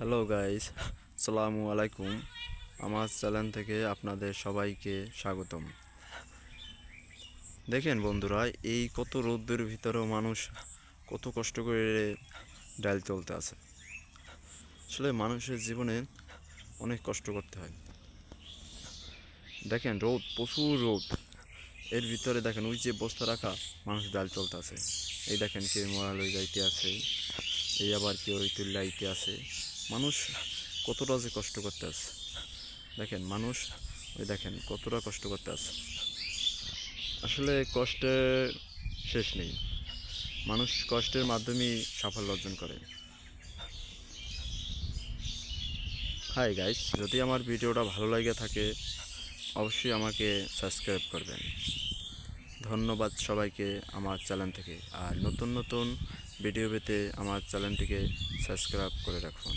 Hello guys, আসসালামু আলাইকুম। আমার চ্যানেল থেকে আপনাদের সবাইকে স্বাগতম। দেখেন বন্ধুরা, এই কত রোদের ভিতরেও মানুষ কত কষ্ট করে ডাল চলতে আছে। আসলে মানুষের জীবনে অনেক কষ্ট করতে হয়। দেখেন রোদ, প্রচুর রোদ, এর ভিতরে দেখেন ওই যে বস্তা রাখা মানুষ ডাল চলতে আছে। এই দেখেন কে মরাল হয়ে যাইতে আছে, এই আবার কেউ ওই তুল্লাইতে আছে। মানুষ কতটা যে কষ্ট করতে আছে, দেখেন মানুষ ওই দেখেন কতটা কষ্ট করতে আছে। আসলে কষ্টের শেষ নেই, মানুষ কষ্টের মাধ্যমেই সাফল্য অর্জন করে। হাই গাইস, যদি আমার ভিডিওটা ভালো লাগে থাকে অবশ্যই আমাকে সাবস্ক্রাইব করবেন। ধন্যবাদ সবাইকে আমার চ্যানেল থেকে। আর নতুন নতুন ভিডিও পেতে আমার চ্যানেলটিকে সাবস্ক্রাইব করে রাখুন।